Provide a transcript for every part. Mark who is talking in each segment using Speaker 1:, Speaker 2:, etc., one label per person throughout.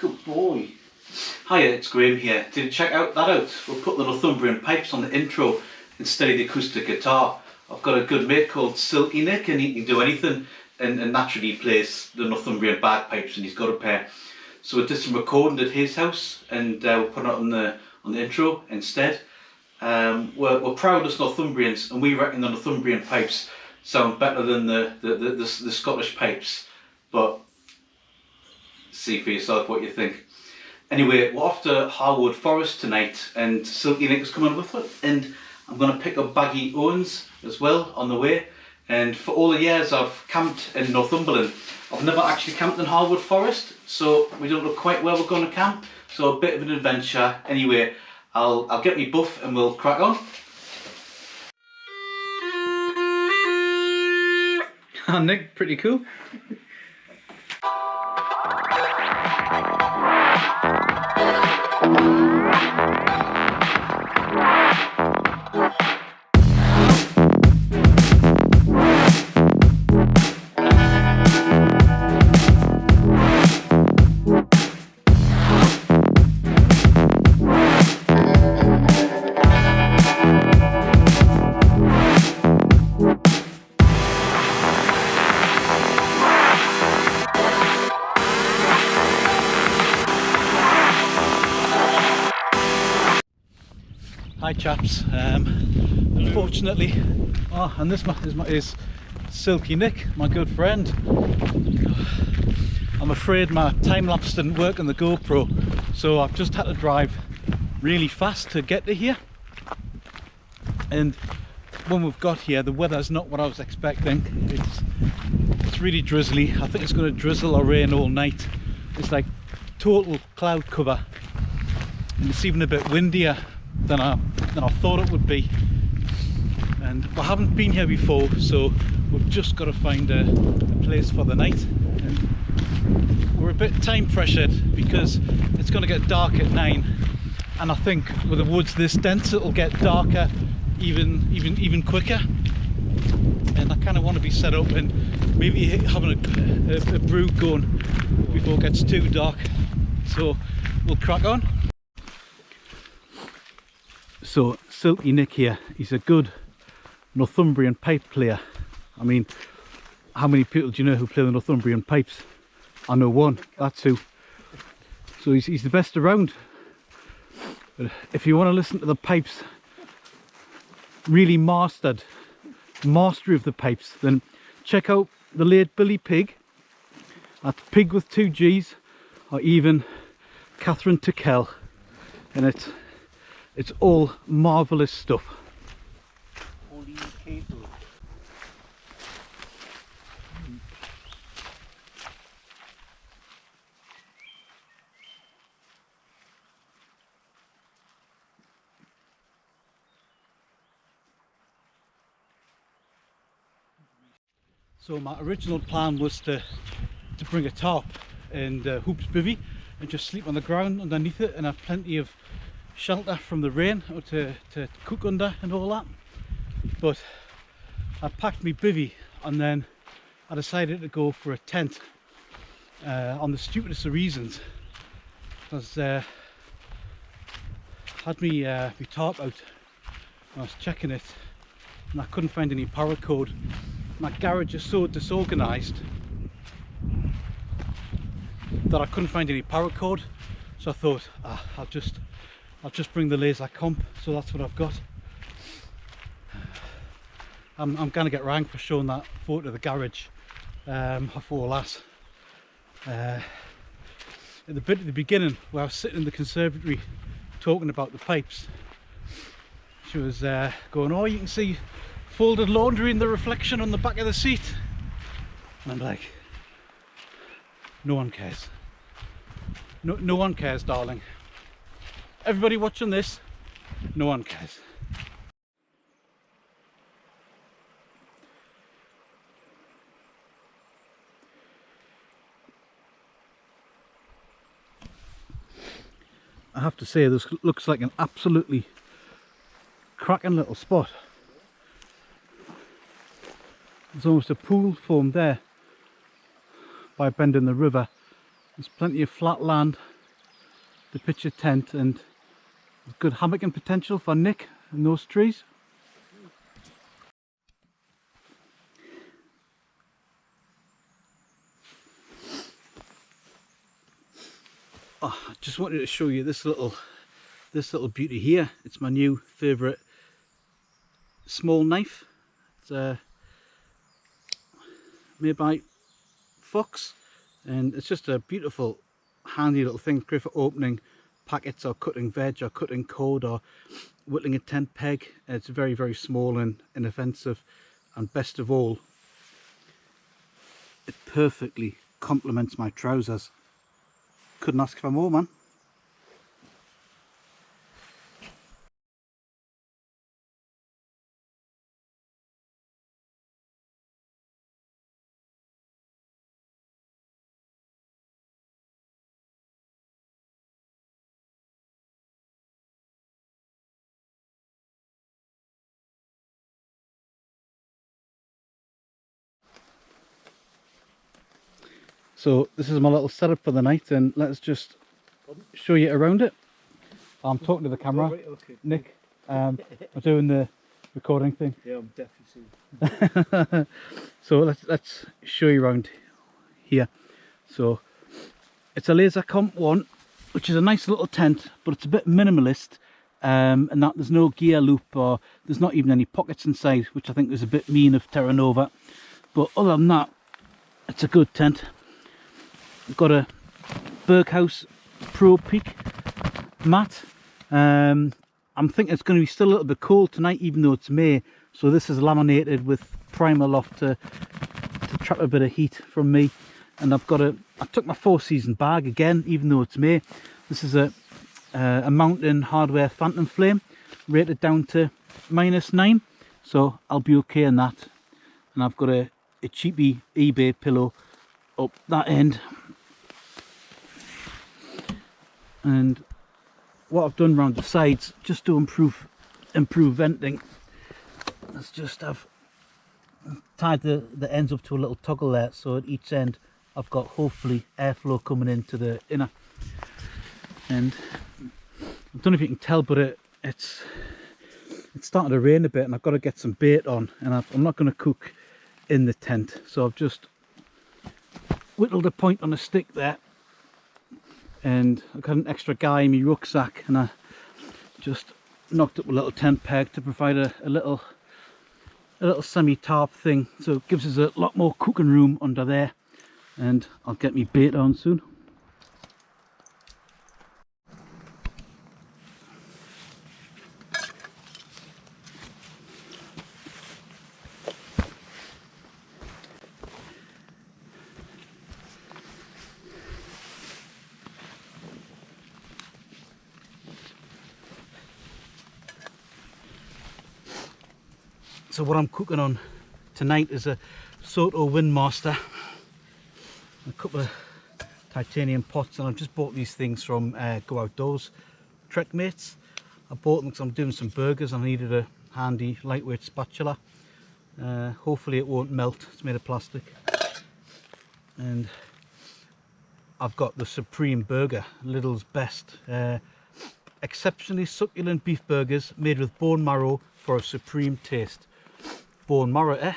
Speaker 1: Good boy. Hiya, it's Graham here. Did you check out? We'll put the Northumbrian pipes on the intro instead of the acoustic guitar. I've got a good mate called Silky Nick, and he can do anything, and naturally plays the Northumbrian bagpipes, and he's got a pair. So we did some recording at his house, and we'll put it on the intro instead. We're proud as Northumbrians, and we reckon the Northumbrian pipes sound better than the Scottish pipes, but see for yourself what you think. Anyway, we're off to Harwood Forest tonight, and Silky Nick is coming with it, and I'm going to pick up Baggy Owens as well on the way. And for all the years I've camped in Northumberland, I've never actually camped in Harwood Forest, so we don't know quite where we're going to camp, so a bit of an adventure. Anyway, I'll get me buff and we'll crack on. Nick, pretty cool. Hi chaps, unfortunately, and this is Silky Nick, my good friend. I'm afraid my time-lapse didn't work on the GoPro, so I've just had to drive really fast to get to here. And when we've got here, the weather's not what I was expecting. It's really drizzly. I think it's going to drizzle or rain all night. It's like total cloud cover, and it's even a bit windier than I thought it would be, and we haven't been here before, so we've just got to find a place for the night. And we're a bit time pressured because it's going to get dark at 9, and I think with the woods this dense it'll get darker even quicker, and I kind of want to be set up and maybe having a brew going before it gets too dark, so we'll crack on. So Silky Nick here, he's a good Northumbrian pipe player. I mean, how many people do you know who play the Northumbrian pipes? I know one, that's who. So he's the best around. But if you want to listen to the pipes, really mastery of the pipes, then check out the late Billy Pig. That's Pig with 2 G's, or even Catherine Tickell, and it's all marvellous stuff. Holy cable. So my original plan was to bring a tarp and hoops bivvy and just sleep on the ground underneath it and have plenty of shelter from the rain or to cook under and all that. But I packed my bivvy and then I decided to go for a tent on the stupidest of reasons, because I had my tarp out and I was checking it and I couldn't find any paracord. My garage is so disorganised that I couldn't find any paracord, so I thought I'll just bring the laser comp, so that's what I've got. I'm gonna get ranked for showing that photo of the garage of all that. At the bit at the beginning where I was sitting in the conservatory talking about the pipes, she was going, oh, you can see folded laundry in the reflection on the back of the seat. And I'm like, no one cares. No one cares, darling. Everybody watching this, no one cares. I have to say, this looks like an absolutely cracking little spot. There's almost a pool formed there by bending the river. There's plenty of flat land
Speaker 2: the picture tent, and good hammocking potential for Nick in those trees. Oh, I just wanted to show you this little beauty here. It's my new favourite small knife. It's made by Fox, and it's just a beautiful handy little thing, great for opening packets or cutting veg or cutting cord or whittling a tent peg. It's very, very small and inoffensive, and best of all, it perfectly complements my trousers. Couldn't ask for more, man. So this is my little setup for the night, and let's just show you around it. I'm talking to the camera.
Speaker 3: Oh, right, okay.
Speaker 2: Nick, I'm doing the recording thing.
Speaker 3: Yeah, I'm definitely.
Speaker 2: So let's show you around here. So it's a Laser Comp one, which is a nice little tent, but it's a bit minimalist, and that there's no gear loop, or there's not even any pockets inside, which I think is a bit mean of Terra Nova. But other than that, it's a good tent. I've got a Berghaus Pro Peak mat. I'm thinking it's going to be still a little bit cold tonight, even though it's May. So this is laminated with primer loft to trap a bit of heat from me. And I took my 4-season bag again, even though it's May. This is a Mountain Hardware Phantom Flame, rated down to -9. So I'll be okay in that. And I've got a cheapy eBay pillow up that end. And what I've done around the sides, just to improve venting, let's just have tied the ends up to a little toggle there, so at each end I've got hopefully airflow coming into the inner. And I don't know if you can tell, but it's starting to rain a bit, and I've got to get some bait on, and I'm not going to cook in the tent, so I've just whittled a point on a stick there, and I've got an extra guy in my rucksack, and I just knocked up a little tent peg to provide a little semi-tarp thing, so it gives us a lot more cooking room under there. And I'll get me bait on soon. So what I'm cooking on tonight is a Soto Windmaster, a couple of titanium pots, and I've just bought these things from Go Outdoors Trek Mates. I bought them because I'm doing some burgers and I needed a handy lightweight spatula. Hopefully it won't melt, it's made of plastic. And I've got the Supreme Burger, Lidl's best. Exceptionally succulent beef burgers made with bone marrow for a supreme taste. Bone marrow,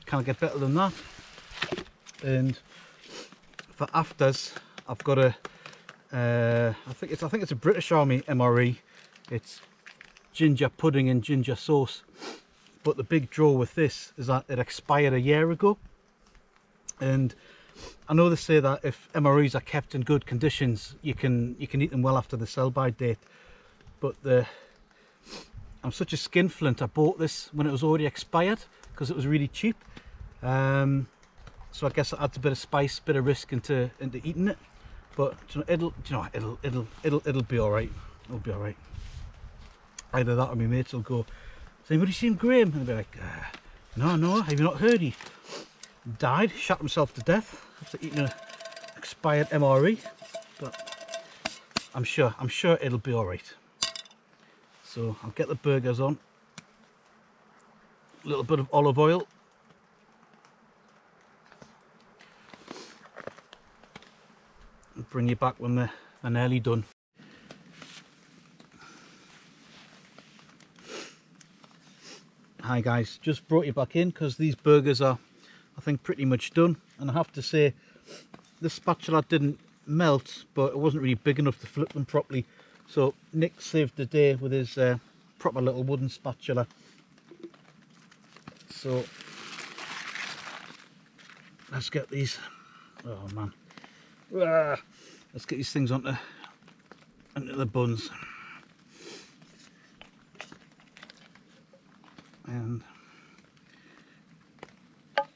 Speaker 2: can't get better than that. And for afters, I've got a I think it's a British Army MRE. It's ginger pudding and ginger sauce. But the big draw with this is that it expired a year ago, and I know they say that if MREs are kept in good conditions, you can eat them well after the sell-by date. But I'm such a skinflint, I bought this when it was already expired because it was really cheap. So I guess it adds a bit of spice, bit of risk into eating it. But it'll be all right. It'll be all right. Either that or my mates will go, "Has anybody seen Graham?" And I'll be like, no, have you not heard? He died, shot himself to death after eating an expired MRE. But I'm sure it'll be all right. So I'll get the burgers on. A little bit of olive oil. I'll bring you back when they're nearly done. Hi guys, just brought you back in because these burgers are, I think, pretty much done. And I have to say, this spatula didn't melt, but it wasn't really big enough to flip them properly. So Nick saved the day with his proper little wooden spatula. So let's get these, oh man, let's get these things onto the buns. And look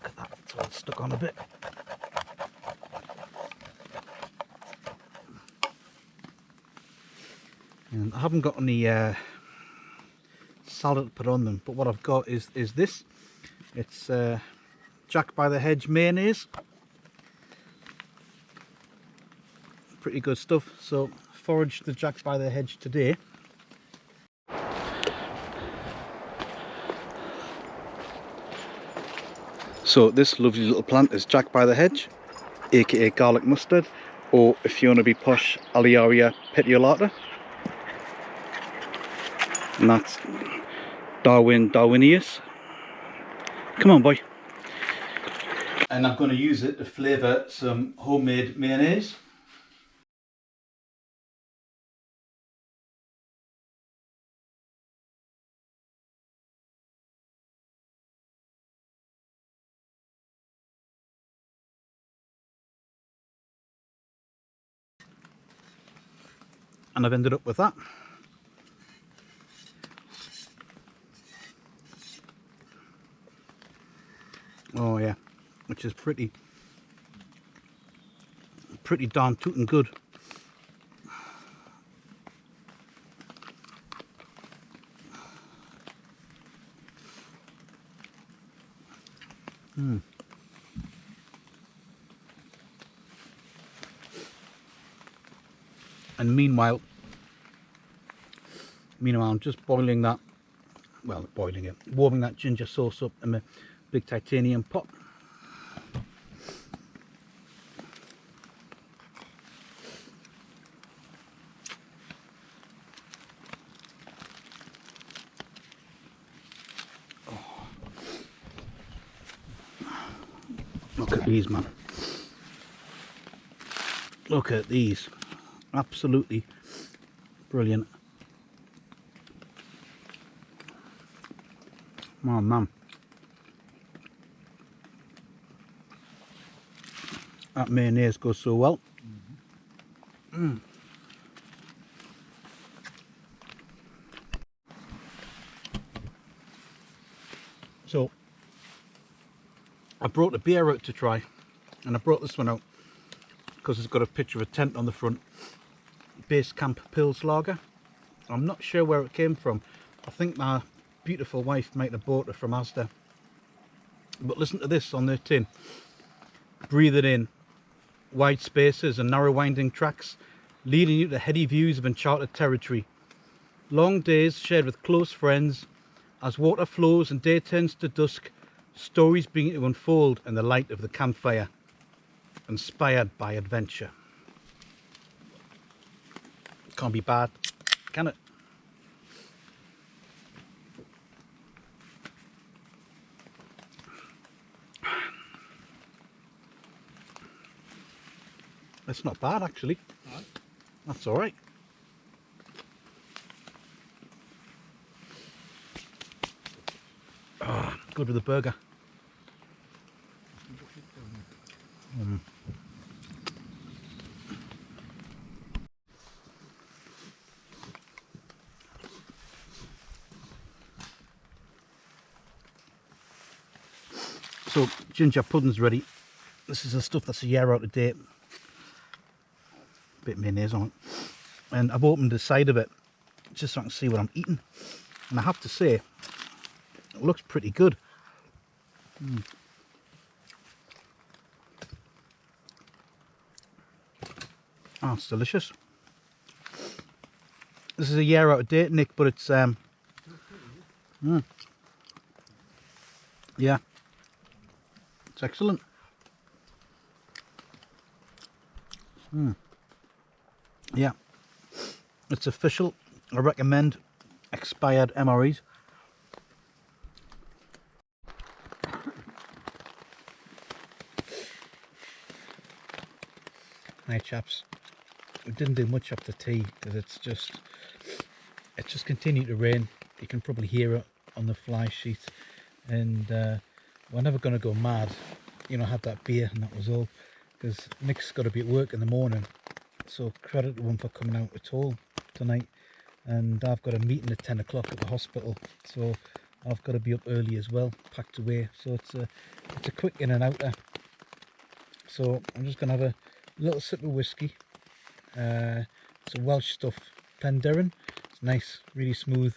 Speaker 2: at that, it's all stuck on a bit. And I haven't got any salad to put on them, but what I've got is this. It's Jack by the Hedge mayonnaise. Pretty good stuff. So foraged the Jack by the Hedge today. So this lovely little plant is Jack by the Hedge, aka garlic mustard, or if you want to be posh, Aliaria petiolata. And that's Darwinius. Come on, boy. And I'm going to use it to flavour some homemade mayonnaise. And I've ended up with that. Oh yeah, which is pretty darn tootin' good. And meanwhile I'm just boiling that, well, boiling it, warming that ginger sauce up in a big titanium pot. Oh. Look at these, man. Look at these. Absolutely brilliant. Oh man, that mayonnaise goes so well. So I brought the beer out to try, and I brought this one out because it's got a picture of a tent on the front. Base Camp Pils Lager. I'm not sure where it came from. I think my beautiful wife might have bought it from Asda. But listen to this on the tin. Breathe it in. Wide spaces and narrow winding tracks, leading you to heady views of uncharted territory. Long days shared with close friends. As water flows and day turns to dusk, stories begin to unfold in the light of the campfire, inspired by adventure. Can't be bad, can it? That's not bad, actually. No. That's all right. Oh, good with the burger. So ginger pudding's ready. This is the stuff that's a year out of date. Bit of mayonnaise on it. And I've opened the side of it just so I can see what I'm eating. And I have to say, it looks pretty good. Oh, it's delicious. This is a year out of date, Nick, but it's yeah, it's excellent. Yeah, it's official. I recommend expired MREs. Right chaps, we didn't do much after tea because it's just continued to rain. You can probably hear it on the fly sheet, and we're never going to go mad. You know, had that beer and that was all, because Nick's got to be at work in the morning, so credit to him for coming out at all tonight. And I've got a meeting at 10 o'clock at the hospital, so I've got to be up early as well, packed away. So it's a quick in and out there. So I'm just going to have a little sip of whiskey. It's a Welsh stuff, Penderyn. It's nice, really smooth,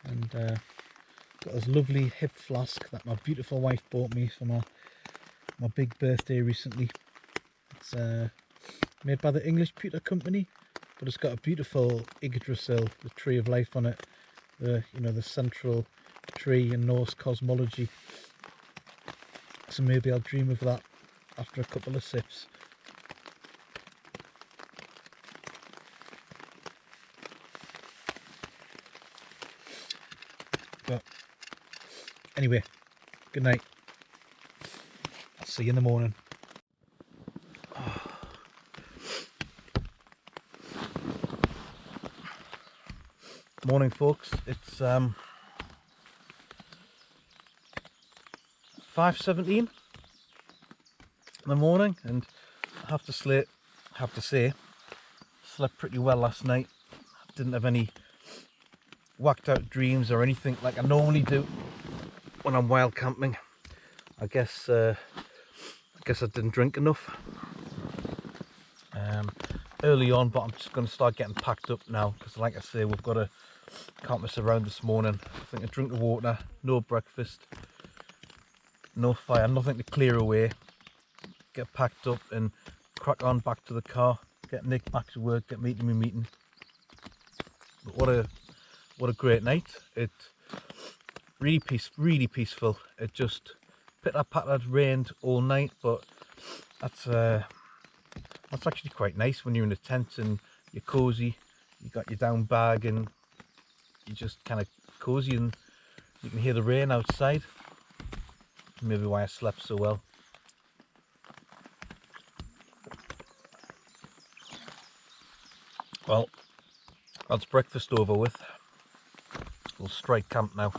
Speaker 2: and got this lovely hip flask that my beautiful wife bought me for my big birthday recently. It's made by the English Pewter Company, but it's got a beautiful Yggdrasil, the tree of life on it, the central tree in Norse cosmology. So maybe I'll dream of that after a couple of sips. But anyway, good night. I'll see you in the morning. Morning folks, it's 5:17 in the morning, and I have to say slept pretty well last night. Didn't have any whacked out dreams or anything like I normally do when I'm wild camping. I guess I didn't drink enough early on, but I'm just going to start getting packed up now, because like I say, we've got to can't mess around this morning. I think a drink of water, no breakfast, no fire, nothing to clear away. Get packed up and crack on back to the car, get Nick back to work, get me to my meeting. But what a great night. It really peaceful. It just pitter-pattered, rained all night, but that's actually quite nice when you're in a tent and you're cozy, you got your down bag and you're just kind of cozy and you can hear the rain outside. Maybe why I slept so well. Well, that's breakfast over with. We'll strike camp now.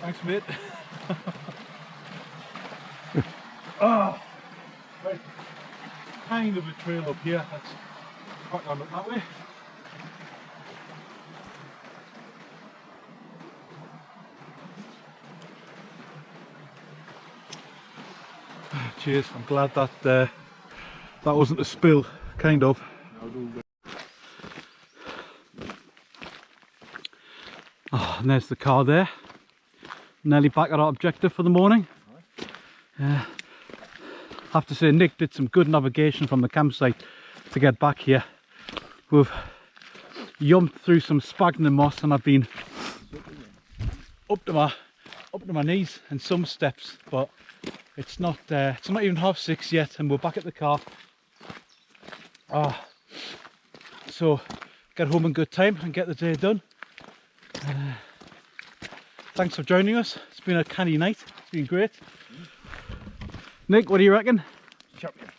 Speaker 2: Thanks, mate. Oh, right. Kind of a trail up here. Let's crack on up that way. Cheers. I'm glad that that wasn't a spill, kind of. Oh, and there's the car there. Nearly back at our objective for the morning. I have to say, Nick did some good navigation from the campsite to get back here. We've jumped through some sphagnum moss and I've been up to my knees in some steps, but it's not even 6:30 yet and we're back at the car. So get home in good time and get the day done. Thanks for joining us. It's been a canny night. It's been great. Nick, what do you reckon?
Speaker 3: Champion.